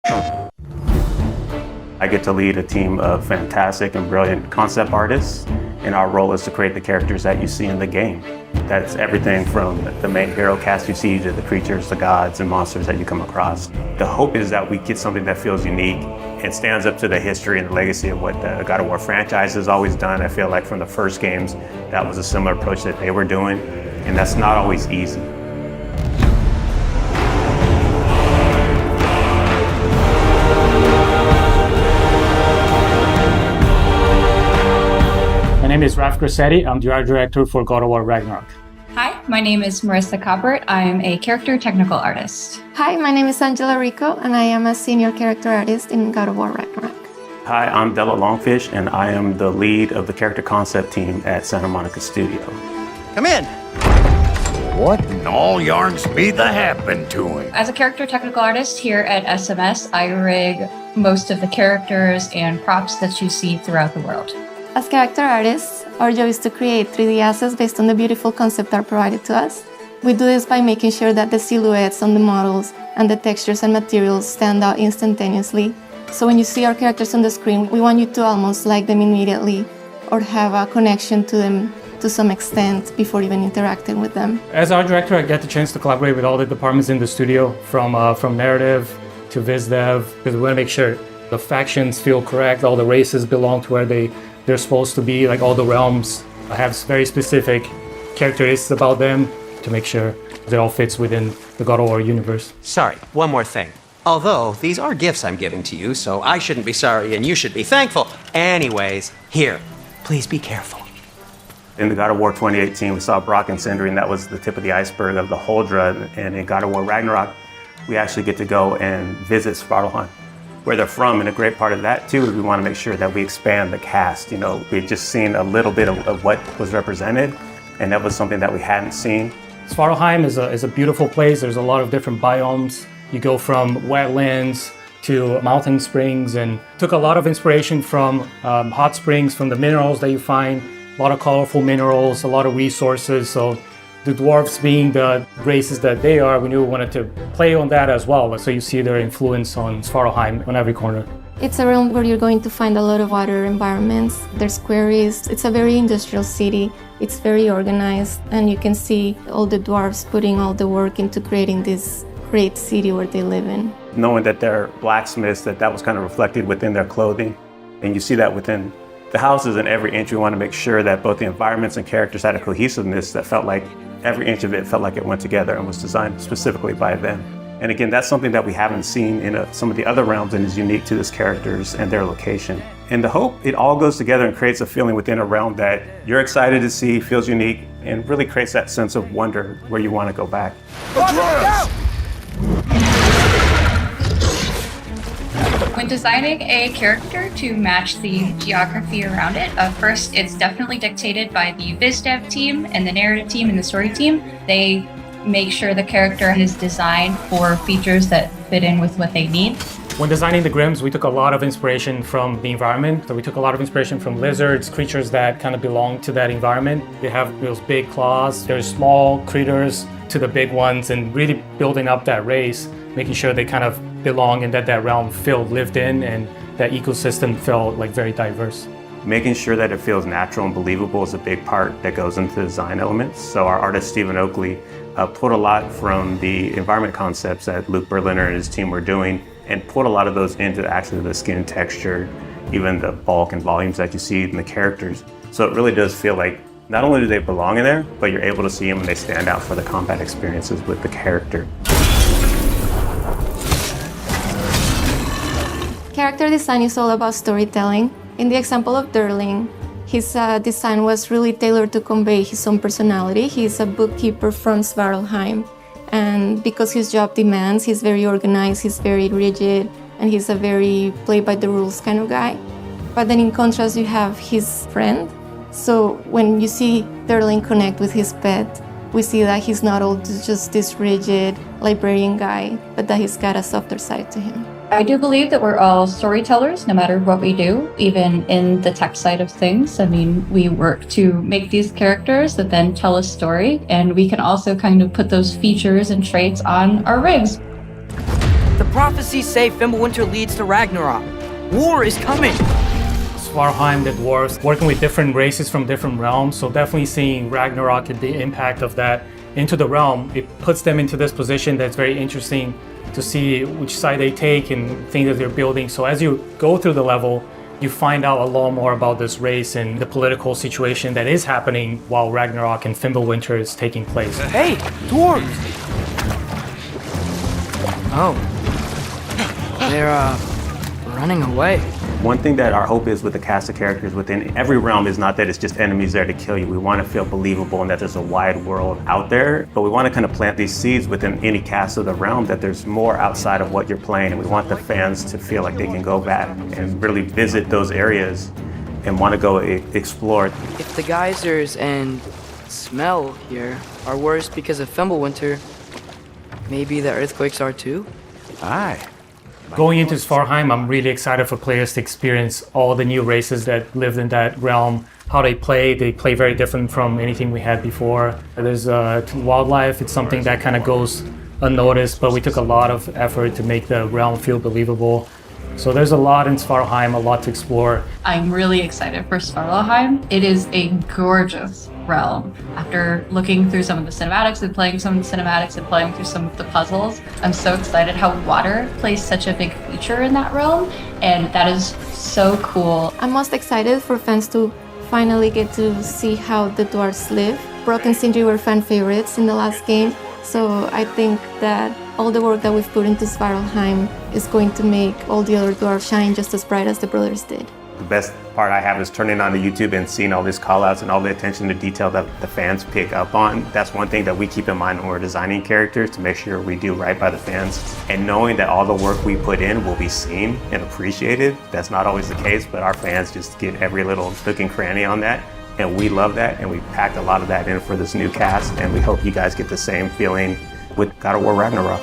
I get to lead a team of fantastic and brilliant concept artists, and our role is to create the characters that you see in the game. That's everything from the main hero cast you see to the creatures, the gods, and monsters that you come across. The hope is that we get something that feels unique and stands up to the history and the legacy of what the God of War franchise has always done. I feel like from the first games, that was a similar approach that they were doing, and that's not always easy. My name is Raf Grassetti. I'm the art director for God of War Ragnarok. Hi, my name is Marissa Coppert. I am a character technical artist. Hi, my name is Angela Rico, and I am a senior character artist in God of War Ragnarok. Hi, I'm Della Longfish, and I am the lead of the character concept team at Santa Monica Studio. Come in. What in all yarns be the happened to him? As a character technical artist here at SMS, I rig most of the characters and props that you see throughout the world. As character artists, our job is to create 3D assets based on the beautiful concept art provided to us. We do this by making sure that the silhouettes on the models and the textures and materials stand out instantaneously. So when you see our characters on the screen, we want you to almost like them immediately or have a connection to them to some extent before even interacting with them. As art director, I get the chance to collaborate with all the departments in the studio, from narrative to viz dev, because we want to make sure the factions feel correct, all the races belong to where they're supposed to be, like all the realms have very specific characteristics about them to make sure it all fits within the God of War universe. Sorry, one more thing. Although these are gifts I'm giving to you, so I shouldn't be sorry and you should be thankful. Anyways, here, please be careful. In the God of War 2018, we saw Brock and Sindri, and that was the tip of the iceberg of the Huldra. And in God of War Ragnarok, we actually get to go and visit Svartalfheim, where they're from. And a great part of that too is we want to make sure that we expand the cast. You know, we've just seen a little bit of what was represented, and that was something that we hadn't seen. Svartalfheim is a beautiful place. There's a lot of different biomes. You go from wetlands to mountain springs, and took a lot of inspiration from hot springs, from the minerals that you find, a lot of colorful minerals, a lot of resources. So the dwarves being the races that they are, we knew we wanted to play on that as well. So you see their influence on Svartalfheim on every corner. It's a realm where you're going to find a lot of water environments. There's quarries. It's a very industrial city. It's very organized, and you can see all the dwarves putting all the work into creating this great city where they live in. Knowing that they're blacksmiths, that was kind of reflected within their clothing. And you see that within the houses and every inch. We want to make sure that both the environments and characters had a cohesiveness that felt like every inch of it felt like it went together and was designed specifically by them. And again, that's something that we haven't seen in some of the other realms and is unique to these characters and their location. And the hope, it all goes together and creates a feeling within a realm that you're excited to see, feels unique, and really creates that sense of wonder where you want to go back. When designing a character to match the geography around it, first it's definitely dictated by the viz dev team and the narrative team and the story team. They make sure the character is designed for features that fit in with what they need. When designing the Grims, we took a lot of inspiration from the environment. So we took a lot of inspiration from lizards, creatures that kind of belong to that environment. They have those big claws. There's small critters to the big ones, and really building up that race, making sure they kind of belong and that realm felt lived in and that ecosystem felt like very diverse. Making sure that it feels natural and believable is a big part that goes into the design elements. So our artist, Stephen Oakley, pulled a lot from the environment concepts that Luke Berliner and his team were doing and put a lot of those into actually the skin texture, even the bulk and volumes that you see in the characters. So it really does feel like not only do they belong in there, but you're able to see them and they stand out for the combat experiences with the character. Character design is all about storytelling. In the example of Durling, his design was really tailored to convey his own personality. He's a bookkeeper from Svartalfheim, and because his job demands, he's very organized, he's very rigid, and he's a very play-by-the-rules kind of guy. But then in contrast, you have his friend. So when you see Durling connect with his pet, we see that he's not all just this rigid librarian guy, but that he's got a softer side to him. I do believe that we're all storytellers, no matter what we do, even in the tech side of things. I mean, we work to make these characters that then tell a story, and we can also kind of put those features and traits on our rigs. The prophecies say Fimbulwinter leads to Ragnarok. War is coming. Svartalfheim, the dwarves, working with different races from different realms, so definitely seeing Ragnarok and the impact of that into the realm, it puts them into this position that's very interesting to see which side they take and things that they're building. So as you go through the level, you find out a lot more about this race and the political situation that is happening while Ragnarok and Fimbulwinter is taking place. Hey, dwarves! Oh. They're, running away. One thing that our hope is with the cast of characters within every realm is not that it's just enemies there to kill you. We want to feel believable and that there's a wide world out there, but we want to kind of plant these seeds within any cast of the realm that there's more outside of what you're playing, and we want the fans to feel like they can go back and really visit those areas and want to go explore. If the geysers and smell here are worse because of Fimbulwinter, maybe the earthquakes are too? Aye. Going into Svartalfheim, I'm really excited for players to experience all the new races that lived in that realm, how they play. They play very different from anything we had before. There's wildlife, it's something that kind of goes unnoticed, but we took a lot of effort to make the realm feel believable. So there's a lot in Svartalfheim, a lot to explore. I'm really excited for Svartalfheim. It is a gorgeous realm. After looking through some of the cinematics and playing some of the cinematics and playing through some of the puzzles, I'm so excited how water plays such a big feature in that realm, and that is so cool. I'm most excited for fans to finally get to see how the dwarves live. Brock and Sindri were fan favorites in the last game, so I think that all the work that we've put into Svartalfheim is going to make all the other dwarves shine just as bright as the brothers did. The best part I have is turning on the YouTube and seeing all these call-outs and all the attention to detail that the fans pick up on. That's one thing that we keep in mind when we're designing characters, to make sure we do right by the fans. And knowing that all the work we put in will be seen and appreciated, that's not always the case, but our fans just get every little nook and cranny on that. And we love that, and we packed a lot of that in for this new cast, and we hope you guys get the same feeling with God of War Ragnarok.